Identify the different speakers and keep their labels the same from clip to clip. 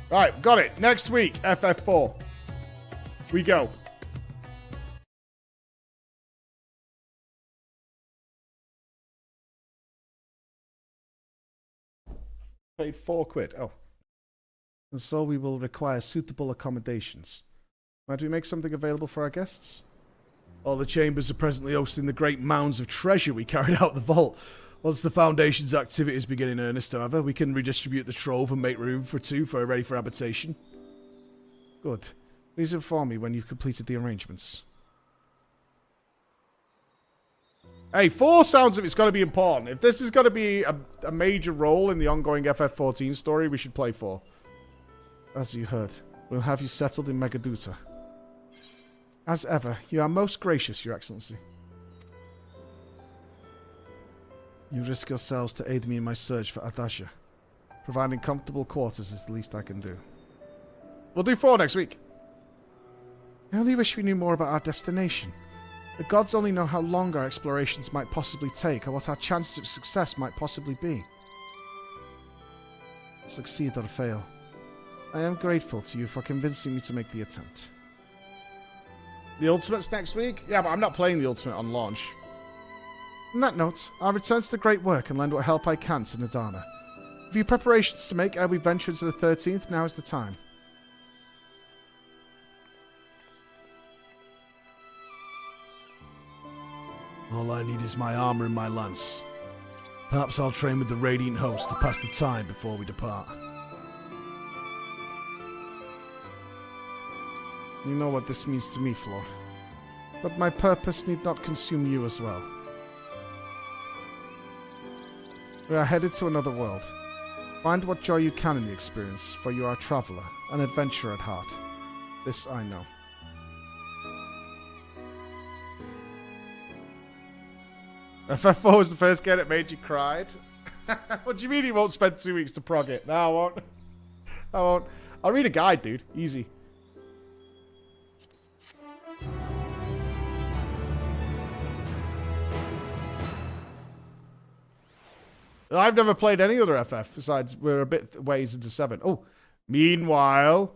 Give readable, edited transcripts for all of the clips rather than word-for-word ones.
Speaker 1: Right, got it. Next week, FF4. We go. Paid £4. Oh. And so we will require suitable accommodations. Might we make something available for our guests? All the chambers are presently hosting the great mounds of treasure we carried out the vault. Once the Foundation's activities begin in earnest, however, we can redistribute the trove and make room for two ready for habitation. Good. Please inform me when you've completed the arrangements. Hey, 4 sounds like it's going to be important. If this is going to be a major role in the ongoing FF14 story, we should play 4. As you heard, we'll have you settled in Megaduta. As ever, you are most gracious, Your Excellency. You risk yourselves to aid me in my search for Adasha. Providing comfortable quarters is the least I can do. We'll do 4 next week. I only wish we knew more about our destination. The gods only know how long our explorations might possibly take, or what our chances of success might possibly be. Succeed or fail, I am grateful to you for convincing me to make the attempt. The Ultimate's next week? Yeah, but I'm not playing the Ultimate on launch. On that note, I'll return to the great work and lend what help I can to Nadana. Have you preparations to make ere we venture into the 13th? Now is the time. All I need is my armor and my lance. Perhaps I'll train with the Radiant Host to pass the time before we depart. You know what this means to me, Flor. But my purpose need not consume you as well. We are headed to another world. Find what joy you can in the experience, for you are a traveller, an adventurer at heart. This I know. FF4 was the first game that made you cried. What do you mean you won't spend 2 weeks to prog it? No, I won't. I won't. I'll read a guide, dude. Easy. I've never played any other FF besides we're a bit ways into 7. Oh, meanwhile...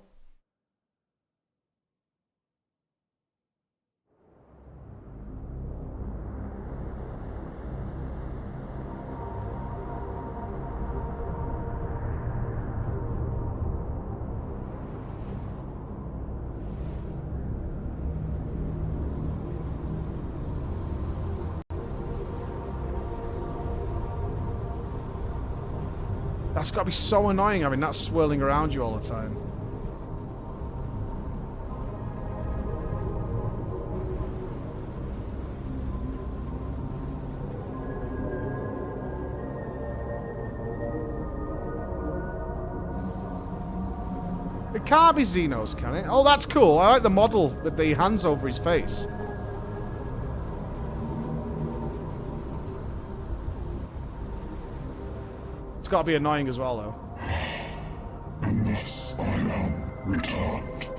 Speaker 1: That's got to be so annoying having that swirling around you all the time. It can't be Xenos, can it? Oh, that's cool. I like the model with the hands over his face. It's got to be annoying as well, though.
Speaker 2: And thus I am returned.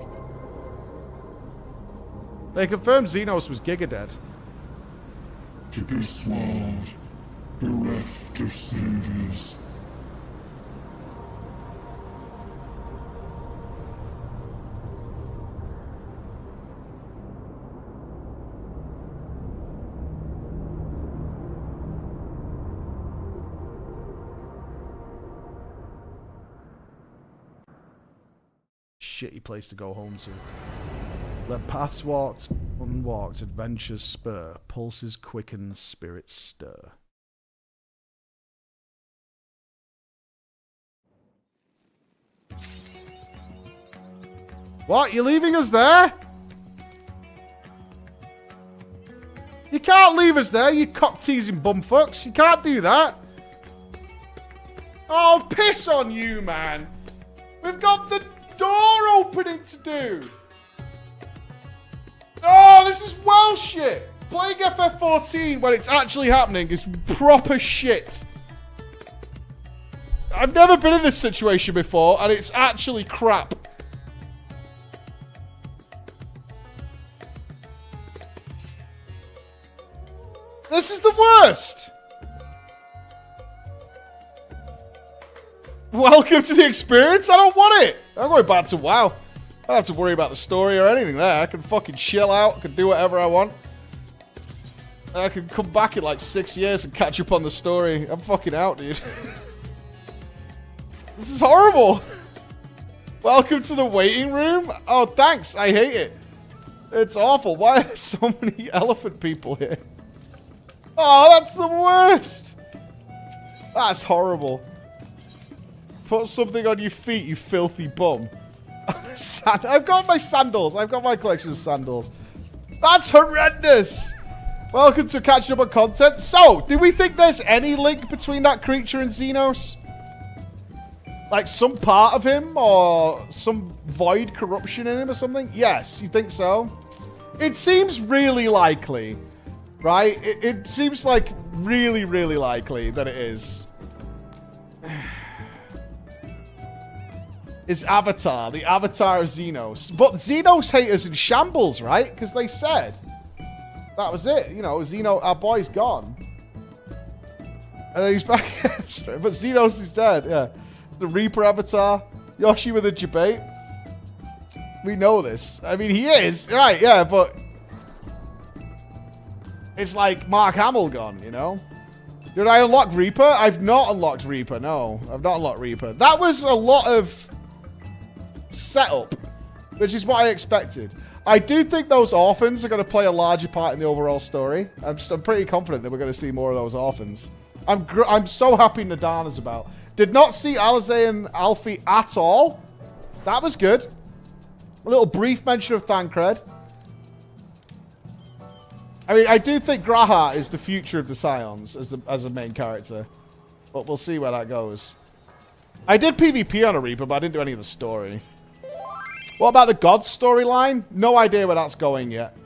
Speaker 1: They confirmed Xenos was Gigadead.
Speaker 2: To this world, bereft of saviors.
Speaker 1: Shitty place to go home to. Let paths walked, unwalked, adventures spur, pulses quicken, spirits stir. What? You're leaving us there? You can't leave us there, you cock-teasing bumfucks. You can't do that. Oh, piss on you, man. We've got the door opening to do. Oh, this is well shit. Playing FF14 when it's actually happening is proper shit. I've never been in this situation before, and it's actually crap. This is the worst. Welcome to the experience. I don't want it. I'm going back to WoW. I don't have to worry about the story or anything there. I can fucking chill out. I can do whatever I want. And I can come back in like 6 years and catch up on the story. I'm fucking out, dude. This is horrible. Welcome to the waiting room. Oh, thanks. I hate it. It's awful. Why are there so many elephant people here? Oh, that's the worst. That's horrible. Put something on your feet, you filthy bum. I've got my sandals. I've got my collection of sandals. That's horrendous. Welcome to catching up on content. So, do we think there's any link between that creature and Xenos? Like some part of him or some void corruption in him or something? Yes, you think so? It seems really likely, right? It seems like really, really likely that it is. It's Avatar, the Avatar of Xenos. But Xenos hate us in shambles, right? Because they said that was it. You know, Xeno, our boy's gone. And then he's back. But Xenos is dead, yeah. The Reaper Avatar, Yoshi with a debate. We know this. I mean, he is, right, yeah, but it's like Mark Hamill gone, you know? Did I unlock Reaper? I've not unlocked Reaper, no. I've not unlocked Reaper. That was a lot of setup, which is what I expected. I do think those orphans are going to play a larger part in the overall story. I'm pretty confident that we're going to see more of those orphans. I'm so happy Nadana's about. Did not see Alize and Alfie at all. That was good. A little brief mention of Thancred. I mean, I do think Graha is the future of the Scions as a main character. But we'll see where that goes. I did PvP on a Reaper, but I didn't do any of the story. What about the Gods storyline? No idea where that's going yet.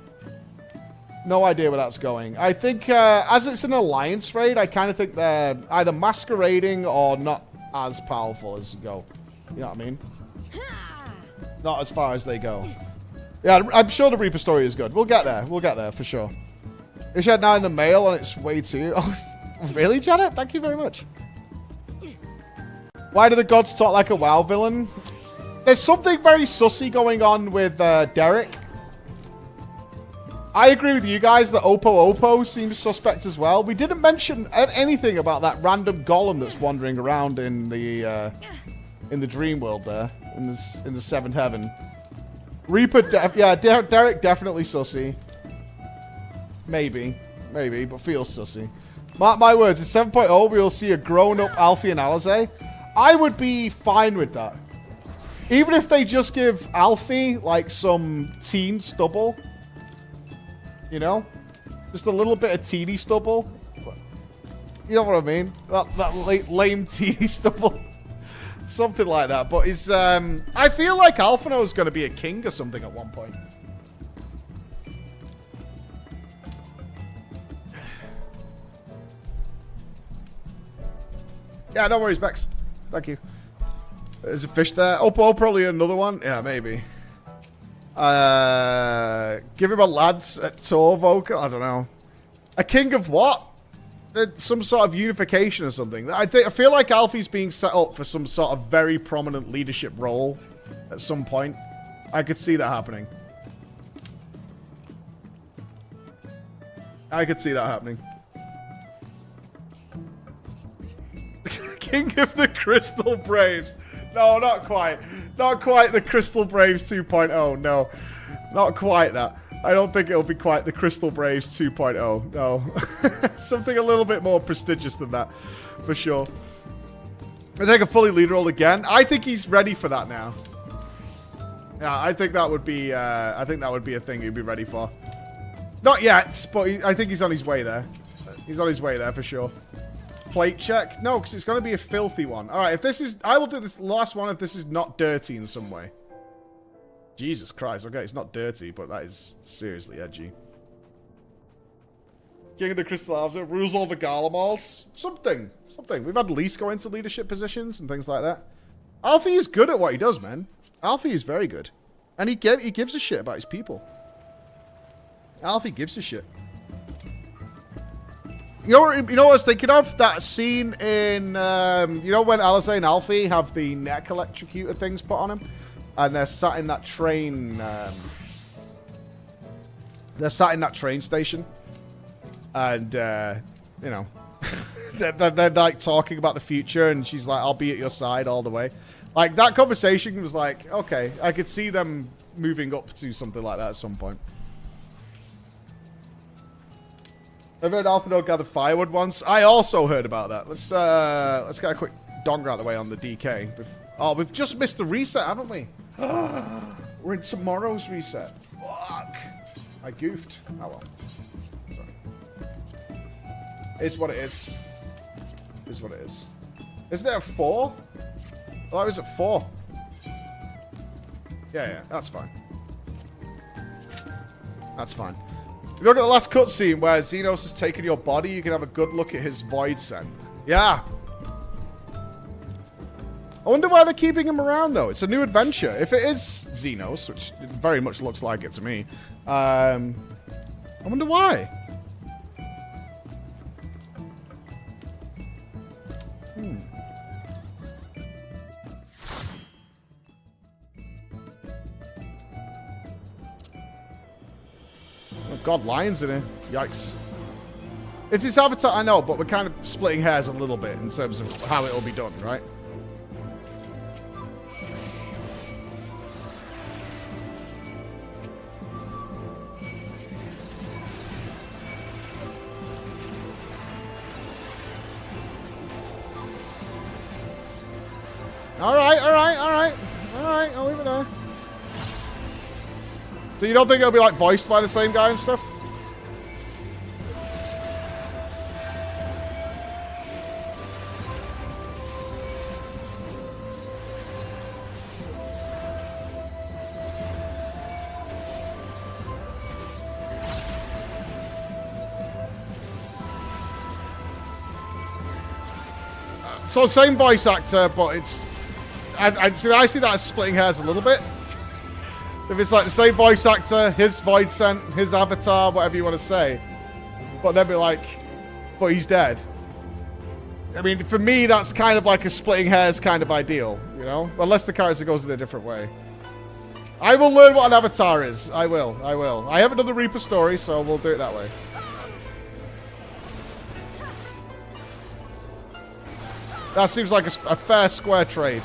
Speaker 1: No idea where that's going. I think, as it's an alliance raid, I kind of think they're either masquerading or not as powerful as go. You know what I mean? Not as far as they go. Yeah, I'm sure the Reaper story is good. We'll get there. We'll get there for sure. Is she now in the mail on its way to? Oh, really, Janet? Thank you very much. Why do the Gods talk like a WoW villain? There's something very sussy going on with Derek. I agree with you guys that Oppo seems suspect as well. We didn't mention anything about that random golem that's wandering around in the dream world there, in the seventh heaven. Reaper, yeah, Derek definitely sussy. Maybe, but feels sussy. Mark my words, in 7.0 we'll see a grown-up Alfie and Alize. I would be fine with that. Even if they just give Alfie, like, some teen stubble. You know? Just a little bit of teeny stubble. You know what I mean? That lame teeny stubble. Something like that. But it's, I feel like Alphino's going to be a king or something at one point. Yeah, no worries, Bex. Thank you. There's a fish there. Oh, probably another one. Yeah, maybe. Give him a lads at Tor vocal. I don't know. A king of what? Some sort of unification or something. I feel like Alfie's being set up for some sort of very prominent leadership role at some point. I could see that happening. I could see that happening. King of the Crystal Braves. No, not quite. Not quite the Crystal Braves 2.0. No. Not quite that. I don't think it'll be quite the Crystal Braves 2.0. No. Something a little bit more prestigious than that. For sure. I take a fully lead role again. I think he's ready for that now. Yeah, I think that would be a thing he'd be ready for. Not yet, but I think he's on his way there. He's on his way there for sure. Plate check? No, because it's going to be a filthy one. Alright, if this is... I will do this last one if this is not dirty in some way. Jesus Christ. Okay, it's not dirty, but that is seriously edgy. King of the Crystal Elves, rules over Garlemald. Something. We've had Lise go into leadership positions and things like that. Alfie is good at what he does, man. Alfie is very good. And he gives a shit about his people. Alfie gives a shit. You know what I was thinking of? That scene in, you know when Alistair and Alfie have the neck electrocutor things put on them? And they're sat in that train, they're sat in that train station. And, you know, they're like talking about the future and she's like, I'll be at your side all the way. Like, that conversation was like, okay, I could see them moving up to something like that at some point. I've heard Althano gather firewood once. I also heard about that. Let's get a quick donger out of the way on the DK. Oh, we've just missed the reset, haven't we? We're in tomorrow's reset. Fuck. I goofed. Oh well. Sorry. It's what it is. It's what it is. Isn't there a 4? Oh, I was at 4. Yeah, that's fine. That's fine. If you look at the last cutscene where Xenos has taken your body, you can have a good look at his void scent. Yeah. I wonder why they're keeping him around, though. It's a new adventure. If it is Xenos, which it very much looks like it to me, I wonder why. Oh God, lions in here. Yikes. It's his avatar, I know, but we're kind of splitting hairs a little bit in terms of how it'll be done, right? Alright, I'll leave it there. So you don't think it'll be like voiced by the same guy and stuff? So same voice actor, but it's... I see that as splitting hairs a little bit. If it's like the same voice actor, his void scent, his avatar, whatever you want to say. But they'll be like, but he's dead. I mean, for me, that's kind of like a splitting hairs kind of ideal, you know? Unless the character goes in a different way. I will learn what an avatar is. I will. I haven't done the Reaper story, so we'll do it that way. That seems like a fair, square trade.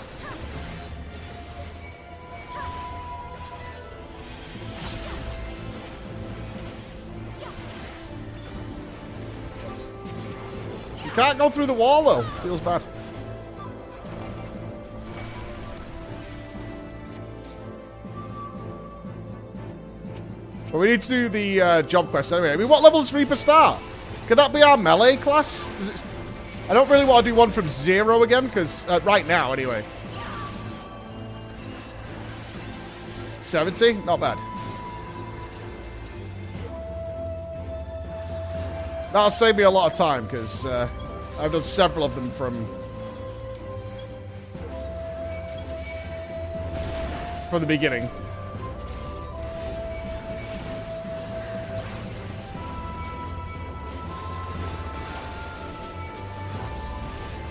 Speaker 1: You can't go through the wall, though. Feels bad. But we need to do the job quest anyway. I mean, what level does Reaper start? Could that be our melee class? I don't really want to do one from 0 again, because right now, anyway. 70? Not bad. That'll save me a lot of time, because I've done several of them from the beginning.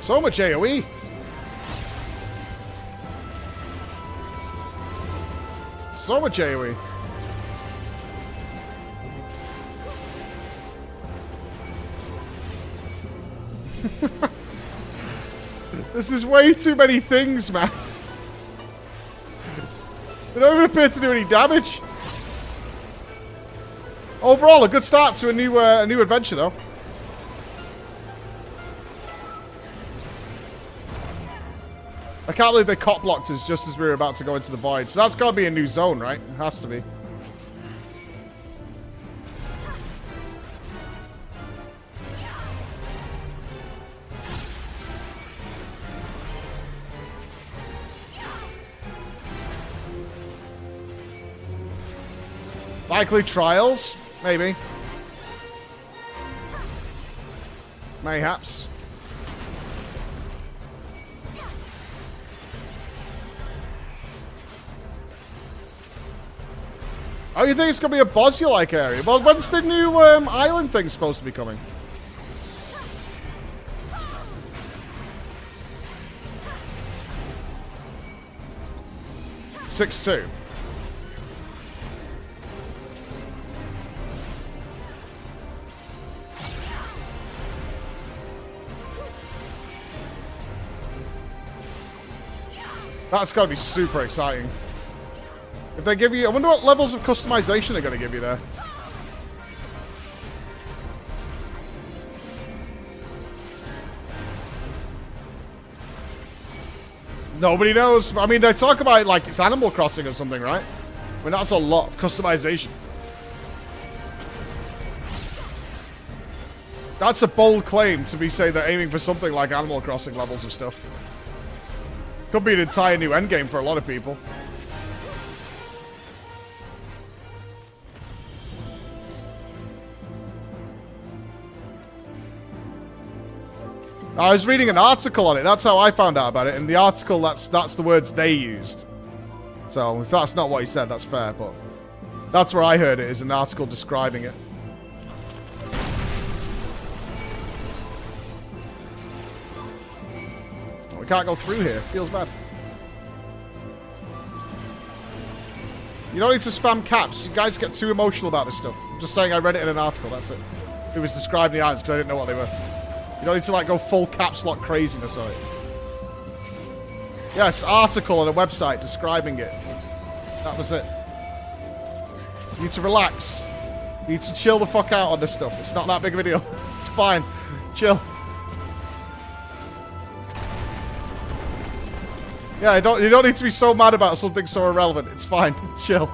Speaker 1: So much AoE. So much AoE. This is way too many things, man. They don't even appear to do any damage. Overall, a good start to a new adventure, though. I can't believe they cop blocked us just as we were about to go into the void. So that's got to be a new zone, right? It has to be. Likely trials? Maybe. Mayhaps. Oh, you think it's going to be a Bosnia-like area? Well, when's the new island thing supposed to be coming? 6-2. That's got to be super exciting. If they give you... I wonder what levels of customization they're going to give you there. Nobody knows. I mean, they talk about it like it's Animal Crossing or something, right? I mean, that's a lot of customization. That's a bold claim to be saying they're aiming for something like Animal Crossing levels of stuff. Could be an entire new endgame for a lot of people. I was reading an article on it. That's how I found out about it. In the article, that's the words they used. So if that's not what he said, that's fair. But that's where I heard it, is an article describing it. Oh, we can't go through here. Feels bad. You don't need to spam caps. You guys get too emotional about this stuff. I'm just saying I read it in an article. That's it. It was describing the items because I didn't know what they were. You don't need to, like, go full caps lock craziness on it. Yes, article on a website describing it. That was it. You need to relax. You need to chill the fuck out on this stuff. It's not that big of a deal. It's fine. Chill. Yeah, you don't need to be so mad about something so irrelevant. It's fine. Chill.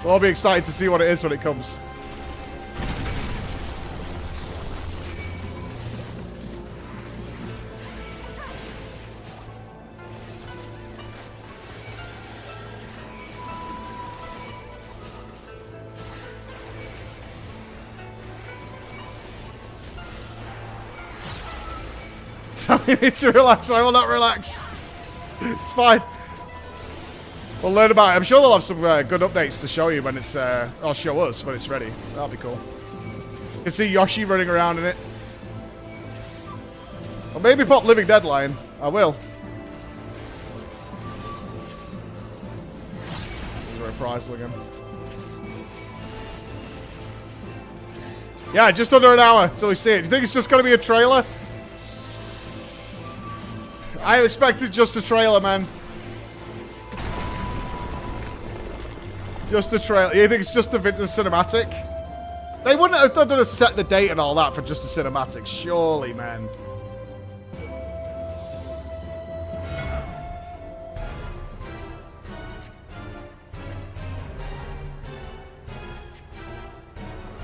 Speaker 1: We'll all be excited to see what it is when it comes. Tell me to relax. I will not relax. It's fine. We'll learn about it. I'm sure they'll have some good updates to show you when it's... or show us when it's ready. That'll be cool. You can see Yoshi running around in it. Or maybe pop Living Deadline. I will. Reprisal again. Yeah, just under an hour until we see it. Do you think it's just going to be a trailer? I expected just a trailer, man. Just a trailer. You think it's just the cinematic? They wouldn't have done to set the date and all that for just a cinematic, surely, man.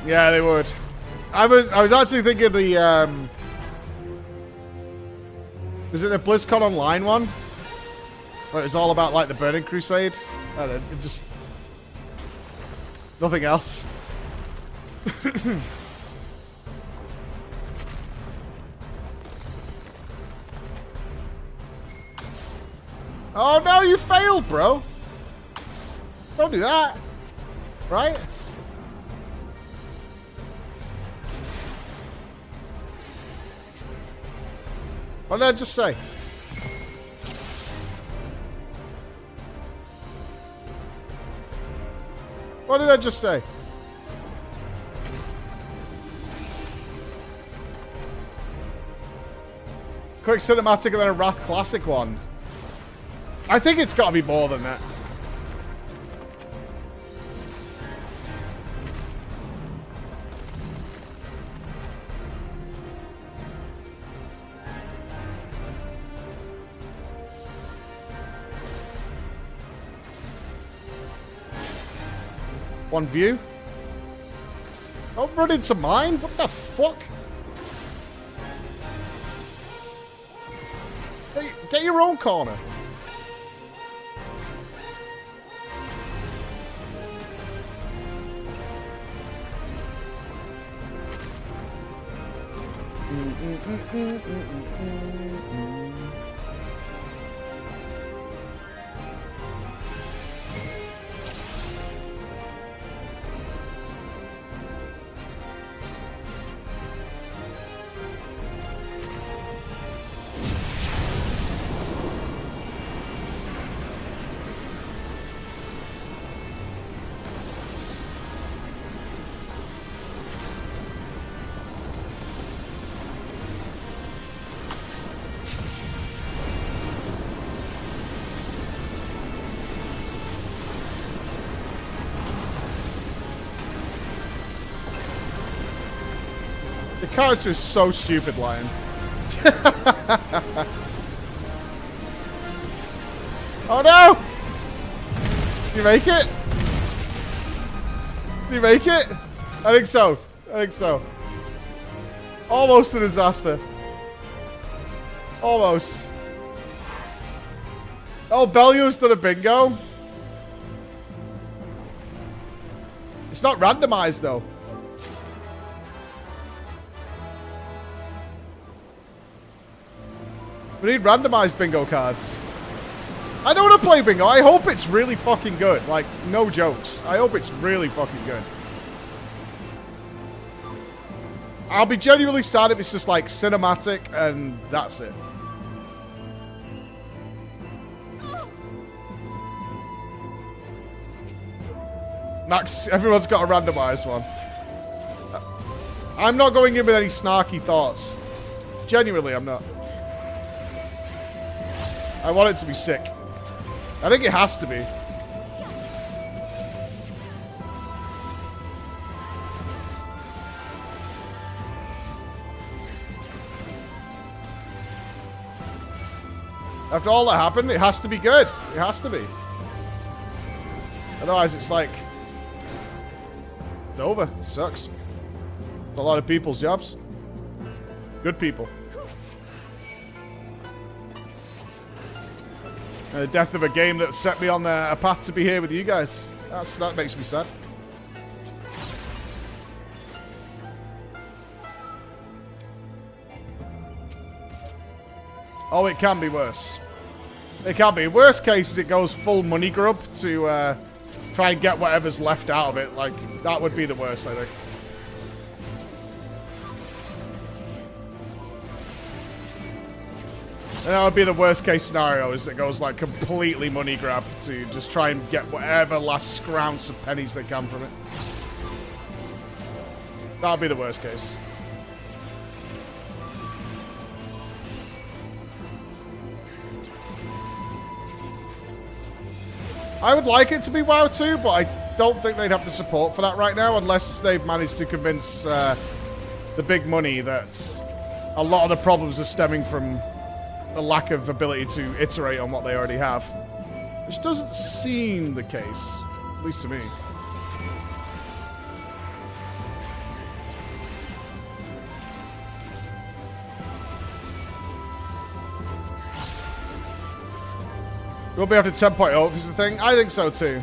Speaker 1: Yeah, they would. I was actually thinking the is it the BlizzCon Online one? Where it's all about, like, the Burning Crusade? I don't know, just... nothing else. Oh, no, you failed, bro. Don't do that. Right? What did I just say? What did I just say? Quick cinematic and then a Wrath Classic one. I think it's got to be more than that. One view. Don't run into mine. What the fuck? Hey, get your own corner. character is so stupid, Lion. Oh no! Did you make it? Did you make it? I think so. I think so. Almost a disaster. Almost. Oh, Bellio's done a bingo. It's not randomized though. We need randomized bingo cards. I don't want to play bingo. I hope it's really fucking good. Like, no jokes. I hope it's really fucking good. I'll be genuinely sad if it's just like cinematic and that's it. Max, everyone's got a randomized one. I'm not going in with any snarky thoughts. Genuinely, I'm not. I want it to be sick. I think it has to be. After all that happened, it has to be good. It has to be. Otherwise, it's like... It's over. It sucks. It's a lot of people's jobs. Good people. The death of a game that set me on a path to be here with you guys. That makes me sad. Oh, it can be worse. It can be. Worst case is it goes full money grub to try and get whatever's left out of it. Like, that would be the worst, I think. And that would be the worst case scenario, is it goes like completely money grab to just try and get whatever last scrounce of pennies they can from it. That would be the worst case. I would like it to be WoW 2, but I don't think they'd have the support for that right now unless they've managed to convince the big money that a lot of the problems are stemming from a lack of ability to iterate on what they already have. Which doesn't seem the case, at least to me. We'll be up to 10.0 is the thing. I think so too.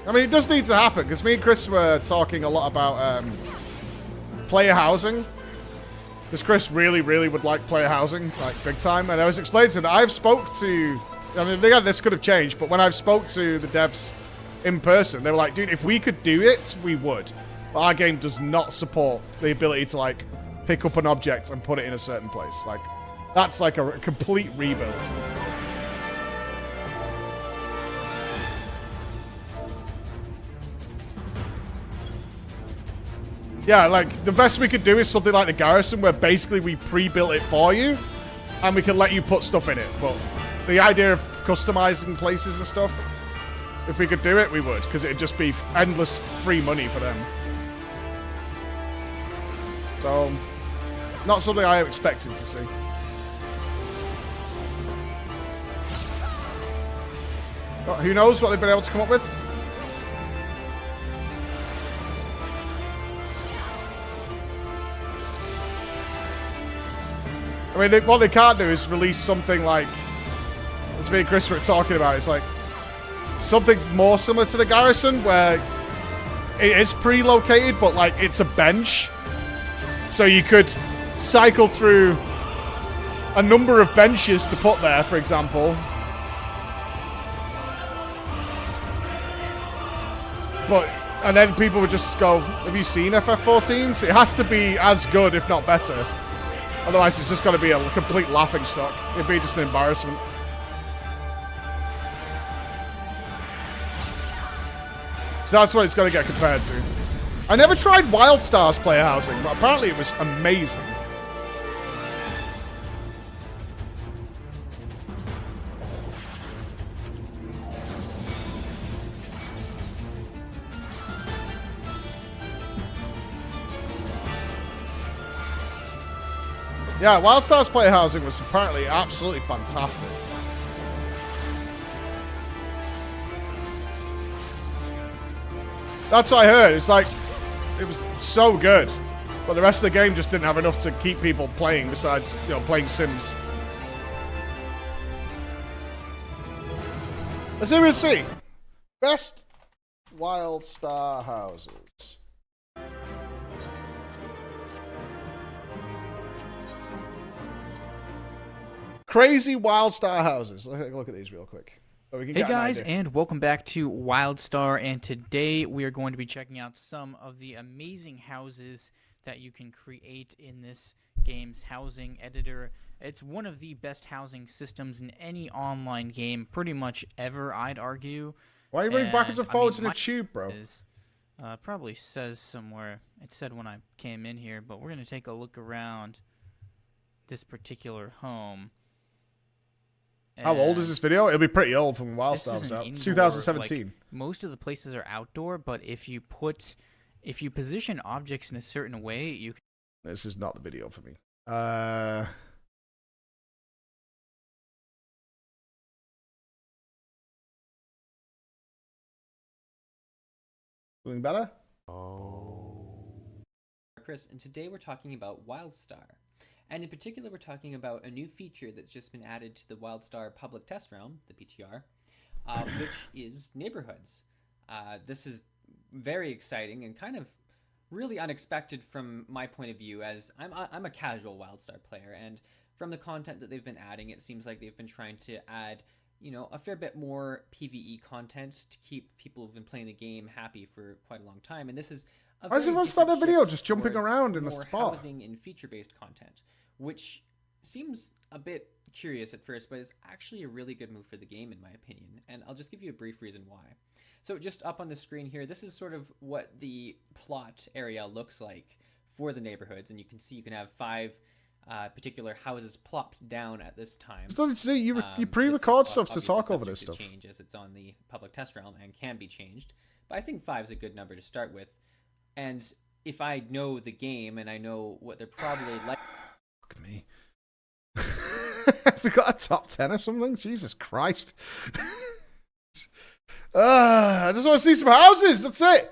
Speaker 1: I mean, it does need to happen, because me and Chris were talking a lot about player housing. Because Chris really, really would like player housing, like big time. And I was explaining to him that I've spoke to... I mean, again, this could have changed, but when I've spoke to the devs in person, they were like, dude, if we could do it, we would. But our game does not support the ability to, like, pick up an object and put it in a certain place. Like, that's like a complete rebuild. Yeah, like, the best we could do is something like the Garrison, where basically we pre-built it for you, and we can let you put stuff in it. But the idea of customizing places and stuff, if we could do it, we would, because it'd just be endless free money for them. So, not something I expected to see. But who knows what they've been able to come up with? I mean, what they can't do is release something like, as me and Chris were talking about, it's like something more similar to the Garrison, where it is pre-located, but like it's a bench. So you could cycle through a number of benches to put there, for example. And then people would just go, have you seen FF14s? It has to be as good, if not better. Otherwise, it's just going to be a complete laughing stock. It'd be just an embarrassment. So that's what it's going to get compared to. I never tried WildStar's player housing, but apparently it was amazing. Yeah, Wildstar's player housing was apparently absolutely fantastic. That's what I heard. It's like, it was so good. But the rest of the game just didn't have enough to keep people playing besides, you know, playing Sims. Let's see what we see. Best Wildstar houses. Crazy Wildstar houses. Let's take a look at these real quick. So we can
Speaker 3: Hey
Speaker 1: get an
Speaker 3: guys,
Speaker 1: idea.
Speaker 3: and welcome back to Wildstar, and today we are going to be checking out some of the amazing houses that you can create in this game's housing editor. It's one of the best housing systems in any online game pretty much ever, I'd argue.
Speaker 1: Why are you running backwards and
Speaker 3: I
Speaker 1: forwards
Speaker 3: mean,
Speaker 1: in a tube, bro?
Speaker 3: Probably says somewhere, it said when I came in here, but we're going to take a look around this particular home.
Speaker 1: How old is this video? It'll be pretty old from when
Speaker 3: This
Speaker 1: Wildstar
Speaker 3: is
Speaker 1: was
Speaker 3: an
Speaker 1: out.
Speaker 3: indoor,
Speaker 1: 2017.
Speaker 3: like, most of the places are outdoor, but if you position objects in a certain way, you can.
Speaker 1: This is not the video for me. Doing better?
Speaker 4: Chris, and today we're talking about Wildstar. And in particular, we're talking about a new feature that's just been added to the Wildstar public test realm, the PTR, which is neighborhoods. This is very exciting and kind of really unexpected from my point of view, as I'm a casual Wildstar player, and from the content that they've been adding, it seems like they've been trying to add, you know, a fair bit more PvE content to keep people who've been playing the game happy for quite a long time. And this is
Speaker 1: why does everyone start a video just jumping around in a spot?
Speaker 4: Housing and feature-based content, which seems a bit curious at first, but is actually a really good move for the game, in my opinion. And I'll just give you a brief reason why. So just up on the screen here, this is sort of what the plot area looks like for the neighborhoods. And you can see you can have 5 particular houses plopped down at this time.
Speaker 1: There's nothing to do. You pre-record stuff to talk over this stuff.
Speaker 4: Change as it's on the public test realm and can be changed. But I think 5 is a good number to start with. And if I know the game and I know what they're probably like...
Speaker 1: Fuck me. We got a top 10 or something? Jesus Christ. I just want to see some houses. That's it.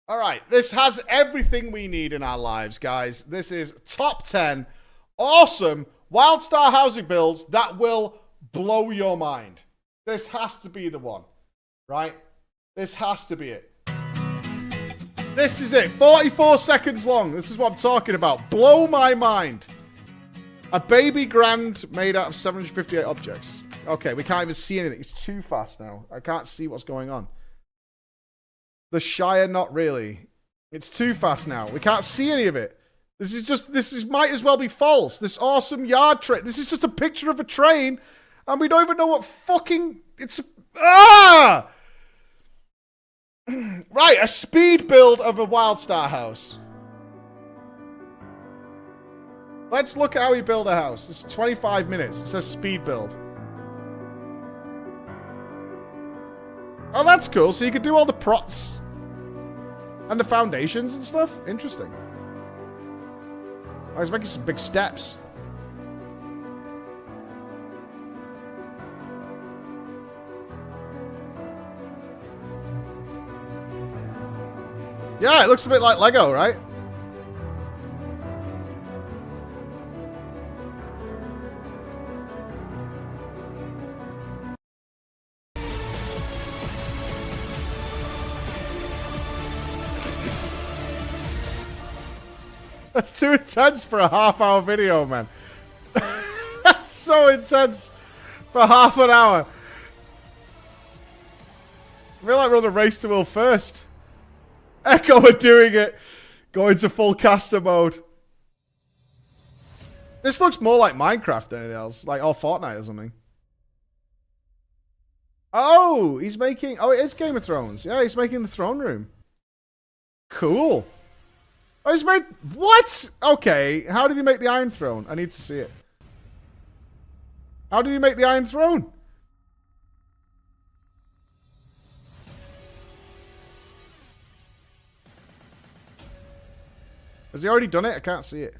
Speaker 1: All right. This has everything we need in our lives, guys. This is top 10 awesome Wildstar housing builds that will blow your mind. This has to be the one, right? This has to be it. This is it. 44 seconds long. This is what I'm talking about. Blow my mind. A baby grand made out of 758 objects. Okay, we can't even see anything. It's too fast now. I can't see what's going on. The Shire, not really. It's too fast now. We can't see any of it. This might as well be false. This awesome yard train. This is just a picture of a train, and we don't even know what fucking it's. Ah! Right, a speed build of a Wildstar house. Let's look at how we build a house. It's 25 minutes. It says speed build. Oh, that's cool. So you can do all the prots and the foundations and stuff. Interesting. I was making some big steps. Yeah, it looks a bit like Lego, right? That's too intense for a half-hour video, man. That's so intense for half an hour. I feel like we're on the race to will first. Echo are doing it. Going to full caster mode. This looks more like Minecraft than anything else. Like, or Fortnite or something. Oh, he's making... Oh, it is Game of Thrones. Yeah, he's making the throne room. Cool. Oh, he's made... What? Okay, how did he make the Iron Throne? I need to see it. How did he make the Iron Throne? Has he already done it? I can't see it.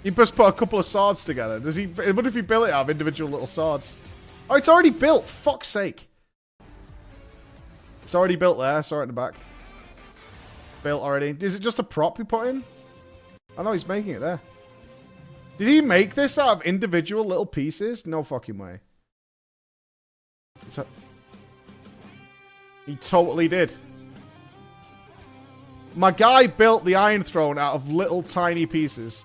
Speaker 1: He just put a couple of swords together. Does he? What if he built it out of individual little swords? Oh, it's already built. Fuck's sake. It's already built there. Saw it in the back. Built already. Is it just a prop he put in? I know he's making it there. Did he make this out of individual little pieces? No fucking way. He totally did. My guy built the Iron Throne out of little tiny pieces.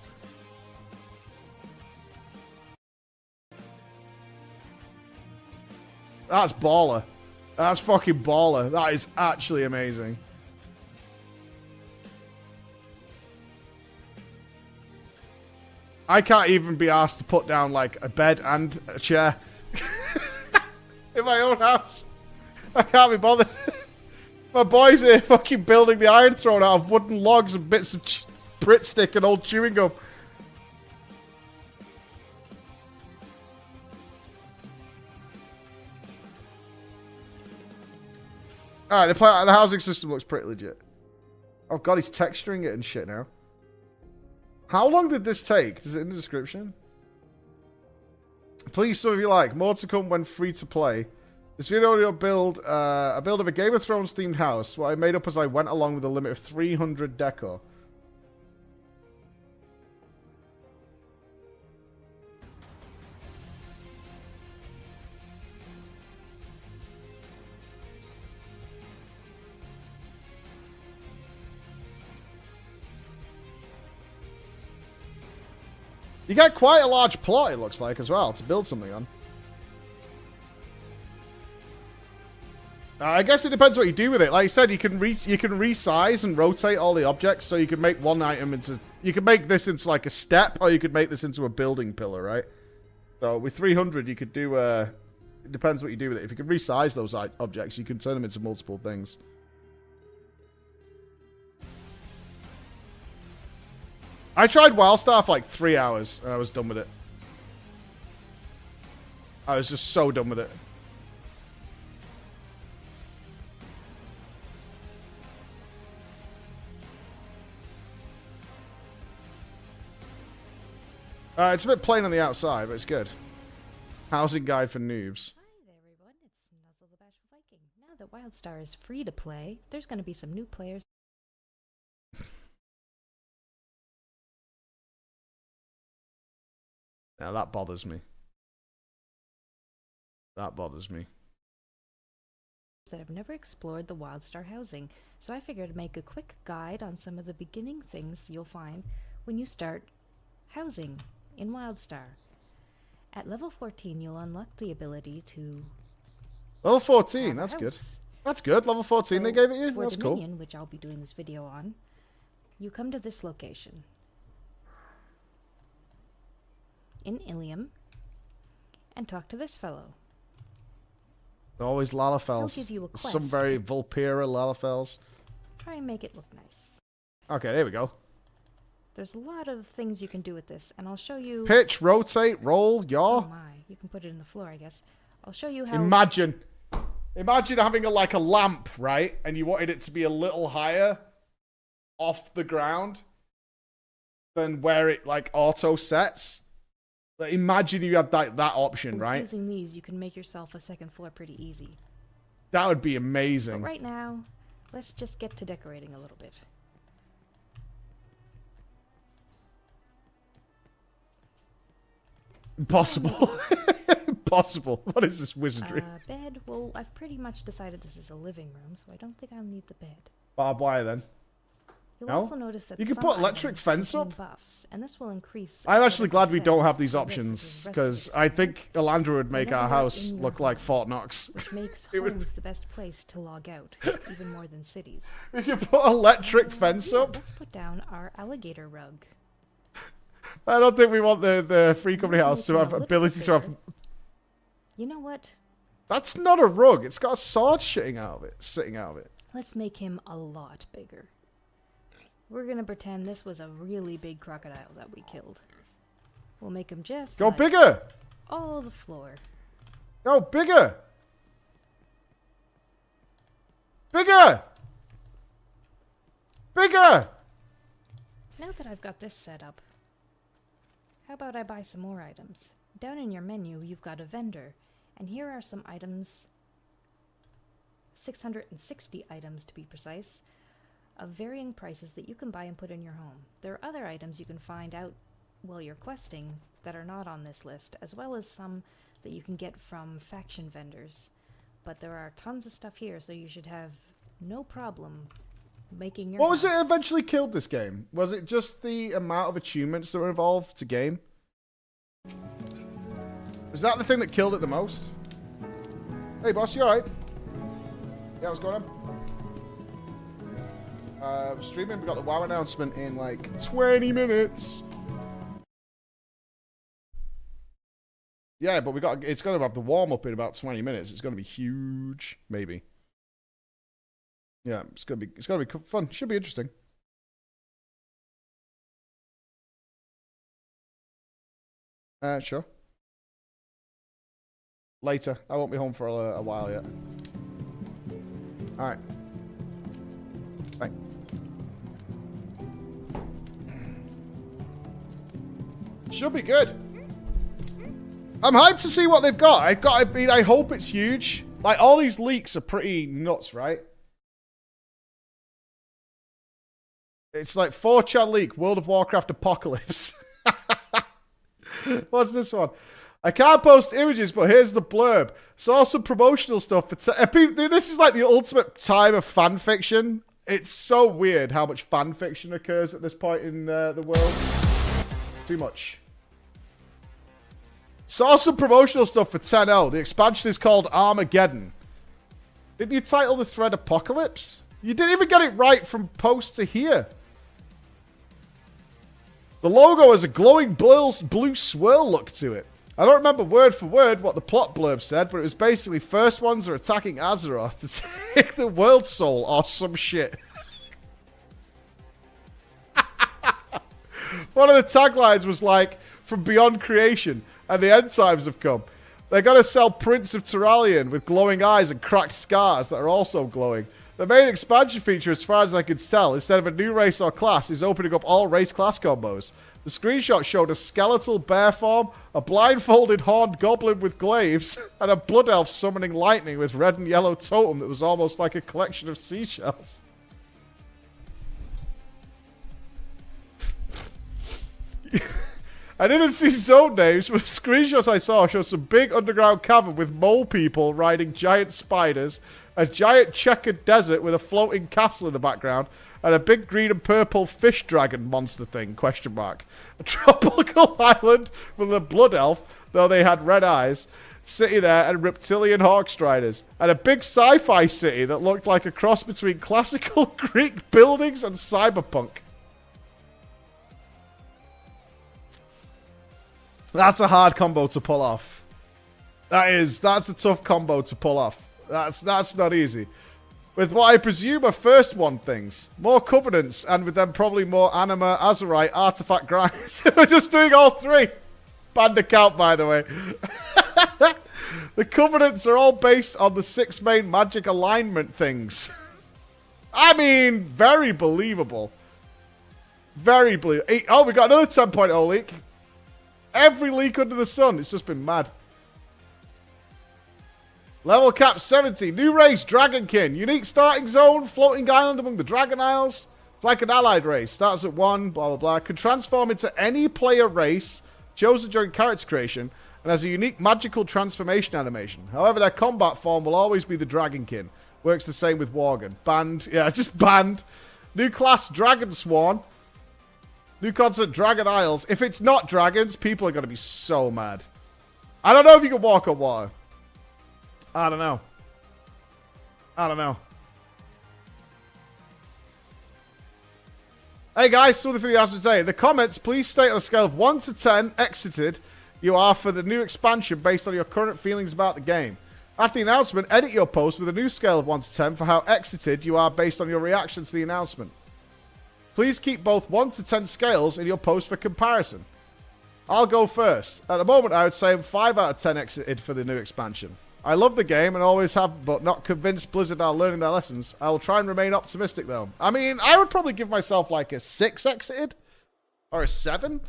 Speaker 1: That's baller. That's fucking baller. That is actually amazing. I can't even be asked to put down, like, a bed and a chair in my own house. I can't be bothered. My boys here fucking building the Iron Throne out of wooden logs and bits of Brit stick and old chewing gum. Alright, the housing system looks pretty legit. Oh god, he's texturing it and shit now. How long did this take? Is it in the description? Please, some of you like. More to come when free to play. This video will build a build of a Game of Thrones themed house. What I made up as I went along with a limit of 300 decor. You got quite a large plot, it looks like, as well, to build something on. I guess it depends what you do with it. Like I said, you can resize and rotate all the objects, so you can make one item into... You can make this into, like, a step, or you could make this into a building pillar, right? So, with 300, you could do... it depends what you do with it. If you can resize those objects, you can turn them into multiple things. I tried WildStar for like 3 hours, and I was done with it. I was just so done with it. It's a bit plain on the outside, but it's good. Housing guide for noobs.
Speaker 5: Hi there, everyone. It's Nuzzle the Bashful Viking. Now that WildStar is free to play, there's going to be some new players.
Speaker 1: Now that bothers me. That bothers me.
Speaker 5: That have never explored the WildStar housing, so I figured I'd make a quick guide on some of the beginning things you'll find when you start housing in WildStar. At level 14, you'll unlock the ability to...
Speaker 1: Level 14,
Speaker 5: have a
Speaker 1: that's good.
Speaker 5: house.
Speaker 1: That's good. Level 14 they
Speaker 5: So,
Speaker 1: gave it you?
Speaker 5: for
Speaker 1: That's cool.
Speaker 5: Dominion, which I'll be doing this video on, you come to this location. In Ilium, and talk to this fellow.
Speaker 1: Always Lalafels.
Speaker 5: He'll give you a quest.
Speaker 1: Some very Vulpera Lalafels.
Speaker 5: Try and make it look nice.
Speaker 1: Okay, there we go.
Speaker 5: There's a lot of things you can do with this, and I'll show you...
Speaker 1: Pitch, rotate, roll, yaw.
Speaker 5: Oh my, you can put it in the floor, I guess. I'll show you how...
Speaker 1: Imagine having a lamp, right? And you wanted it to be a little higher off the ground than where it like auto sets. Like, imagine you had that option, right?
Speaker 5: Using these, you can make yourself a second floor pretty easy.
Speaker 1: That would be amazing.
Speaker 5: But right now, let's just get to decorating a little bit.
Speaker 1: Impossible. Impossible. What is this wizardry?
Speaker 5: Bed, well, I've pretty much decided this is a living room, so I don't think I'll need the bed.
Speaker 1: Barbed wire then.
Speaker 5: You'll
Speaker 1: No?
Speaker 5: also notice that
Speaker 1: You can
Speaker 5: some
Speaker 1: put electric
Speaker 5: items
Speaker 1: fence
Speaker 5: contain
Speaker 1: up?
Speaker 5: buffs, and this will increase...
Speaker 1: I'm actually glad we
Speaker 5: defense
Speaker 1: don't have these
Speaker 5: for this
Speaker 1: options,
Speaker 5: the rest of
Speaker 1: because
Speaker 5: this
Speaker 1: I
Speaker 5: game,
Speaker 1: think Alandra would make our
Speaker 5: Whenever you're
Speaker 1: house
Speaker 5: in your
Speaker 1: look like
Speaker 5: home,
Speaker 1: Fort Knox.
Speaker 5: which makes
Speaker 1: It would-
Speaker 5: homes the best place to log out, even more than cities.
Speaker 1: We could put electric fence
Speaker 5: Yeah,
Speaker 1: up.
Speaker 5: let's put down our alligator rug.
Speaker 1: I don't think we want the free company
Speaker 5: Let's
Speaker 1: house
Speaker 5: make
Speaker 1: to
Speaker 5: it a
Speaker 1: have
Speaker 5: little
Speaker 1: ability
Speaker 5: bit
Speaker 1: to have...
Speaker 5: bigger. You know what?
Speaker 1: That's not a rug. It's got a sword sitting out of it.
Speaker 5: Let's make him a lot bigger. We're gonna pretend this was a really big crocodile that we killed. We'll make him just
Speaker 1: Go
Speaker 5: like
Speaker 1: bigger!
Speaker 5: all the floor.
Speaker 1: Go bigger! Bigger! Bigger!
Speaker 5: Now that I've got this set up, how about I buy some more items? Down in your menu, you've got a vendor, and here are some items, 660 items to be precise, of varying prices that you can buy and put in your home. There are other items you can find out while you're questing that are not on this list, as well as some that you can get from faction vendors. But there are tons of stuff here, so you should have no problem making your
Speaker 1: What was it
Speaker 5: house.
Speaker 1: eventually killed this game? Was it just the amount of achievements that were involved to gain? Was that the thing that killed it the most? Hey boss, you alright? Yeah, what's going on? Streaming, we got the WoW announcement in like 20 minutes. Yeah, but it's gonna have the warm-up in about 20 minutes. It's gonna be huge, maybe. Yeah, it's gonna be fun. Should be interesting. Sure. Later. I won't be home for a while yet. Alright. Bye. Should be good. I'm hyped to see what they've got. I hope it's huge. Like, all these leaks are pretty nuts, right? It's like 4chan leak, World of Warcraft Apocalypse. What's this one? I can't post images, but here's the blurb. Saw some promotional stuff. This is like the ultimate time of fan fiction. It's so weird how much fan fiction occurs at this point in the world. Too much. Saw some promotional stuff for 10.0. The expansion is called Armageddon. Didn't you title the thread Apocalypse? You didn't even get it right from post to here. The logo has a glowing blue swirl look to it. I don't remember word for word what the plot blurb said, but it was basically first ones are attacking Azeroth to take the world soul or some shit. One of the taglines was like, from beyond creation, and the end times have come. They're going to sell Prince of Turalian with glowing eyes and cracked scars that are also glowing. The main expansion feature, as far as I can tell, instead of a new race or class, is opening up all race class combos. The screenshot showed a skeletal bear form, a blindfolded horned goblin with glaives, and a blood elf summoning lightning with red and yellow totem that was almost like a collection of seashells. I didn't see zone names, but the screenshots I saw show some big underground cavern with mole people riding giant spiders, a giant checkered desert with a floating castle in the background, and a big green and purple fish dragon monster thing, question mark. A tropical island with a blood elf, though they had red eyes, city there, and reptilian hawk striders, and a big sci-fi city that looked like a cross between classical Greek buildings and cyberpunk. That's a hard combo to pull off. That's a tough combo to pull off. That's not easy. With what I presume are first one things. More Covenants, and with them probably more Anima, Azerite, Artifact grinds. We're just doing all three. Banned account, by the way. The Covenants are all based on the 6 main magic alignment things. I mean, very believable. Very believable. Oh, we got another 10.0 leak. Every leak under the sun. It's just been mad. Level cap 70. New race, Dragonkin. Unique starting zone, floating island among the Dragon Isles. It's like an allied race. Starts at 1, blah, blah, blah. Can transform into any player race chosen during character creation and has a unique magical transformation animation. However, their combat form will always be the Dragonkin. Works the same with Worgen. Banned. Yeah, just banned. New class, Dragon Sworn. New concept, Dragon Isles. If it's not dragons, people are going to be so mad. I don't know if you can walk on water. I don't know. I don't know. Hey guys, something for you guys today. In the comments, please state on a scale of 1 to 10 exited you are for the new expansion based on your current feelings about the game. After the announcement, edit your post with a new scale of 1 to 10 for how exited you are based on your reaction to the announcement. Please keep both 1 to 10 scales in your post for comparison. I'll go first. At the moment, I would say I'm 5 out of 10 exited for the new expansion. I love the game and always have, but not convinced Blizzard are learning their lessons. I will try and remain optimistic, though. I mean, I would probably give myself like a 6 exited. Or a 7.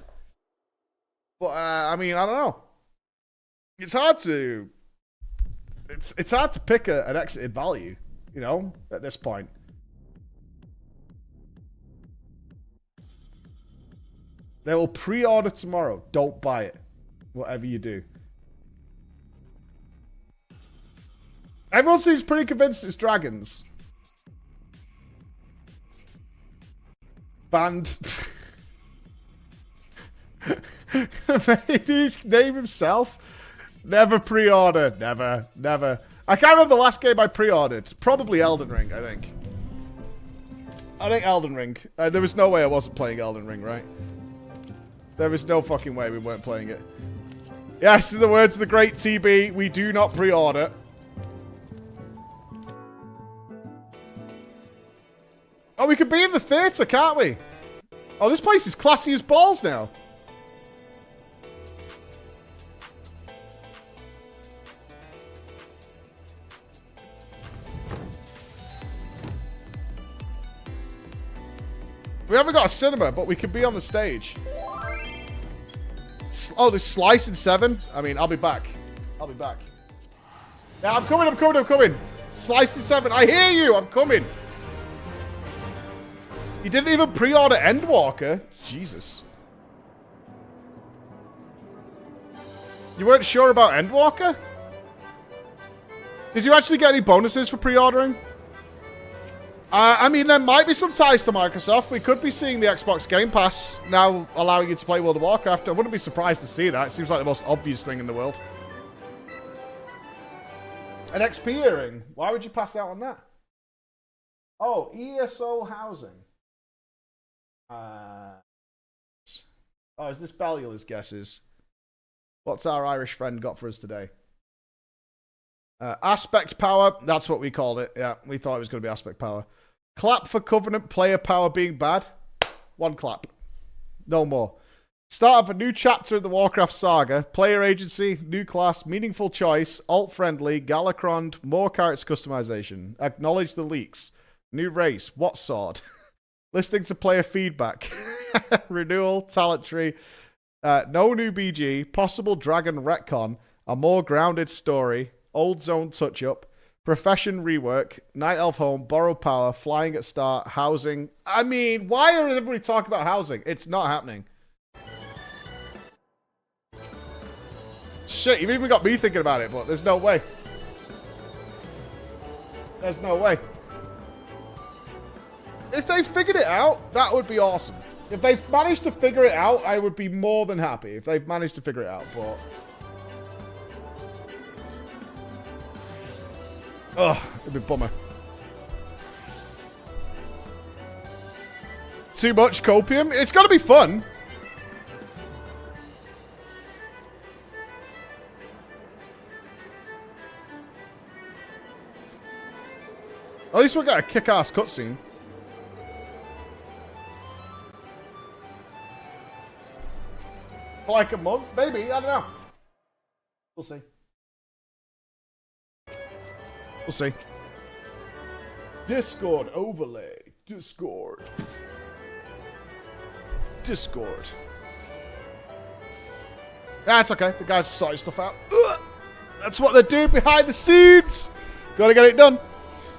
Speaker 1: But, I mean, I don't know. It's hard to... It's hard to pick an exited value, you know, at this point. They will pre-order tomorrow. Don't buy it. Whatever you do. Everyone seems pretty convinced it's dragons. Banned. Maybe his name himself. Never pre-order. Never. Never. I can't remember the last game I pre-ordered. Probably Elden Ring, I think. I think Elden Ring. There was no way I wasn't playing Elden Ring, right? There is no fucking way we weren't playing it. Yes, in the words of the great TB, we do not pre-order. Oh, we could be in the theatre, can't we? Oh, this place is classy as balls now. We haven't got a cinema, but we could be on the stage. Oh, there's Slice in 7? I mean, I'll be back. I'll be back. Yeah, I'm coming, I'm coming, I'm coming. Slice in 7. I hear you, I'm coming. You didn't even pre-order Endwalker? Jesus. You weren't sure about Endwalker? Did you actually get any bonuses for pre-ordering? I mean, there might be some ties to Microsoft. We could be seeing the Xbox Game Pass now allowing you to play World of Warcraft. I wouldn't be surprised to see that. It seems like the most obvious thing in the world. An XP earring. Why would you pass out on that? Oh, ESO housing. Oh, is this Belial's guesses? What's our Irish friend got for us today? Aspect power. That's what we called it. Yeah, we thought it was going to be aspect power. Clap for Covenant player power being bad. 1 clap. No more. Start of a new chapter in the Warcraft saga. Player agency, new class, meaningful choice, alt-friendly, Galacrond, more character customization. Acknowledge the leaks. New race, what sword? Listening to player feedback. Renewal, talent tree. No new BG. Possible dragon retcon. A more grounded story. Old zone touch-up. Profession rework. Night elf home. Borrow power. Flying at start. Housing. I mean, why are everybody talking about housing? It's not happening. Shit, you've even got me thinking about it, but there's no way. There's no way. If they figured it out, that would be awesome. If they've managed to figure it out, I would be more than happy if they've managed to figure it out, but... Ugh, it'd be a bummer. Too much copium? It's gotta be fun. At least we'll get a kick-ass cutscene. For like a month? Maybe. I don't know. We'll see. We'll see. Discord overlay. Discord. Discord. That's okay. The guys are sorting stuff out. Ugh. That's what they do behind the scenes. Gotta get it done.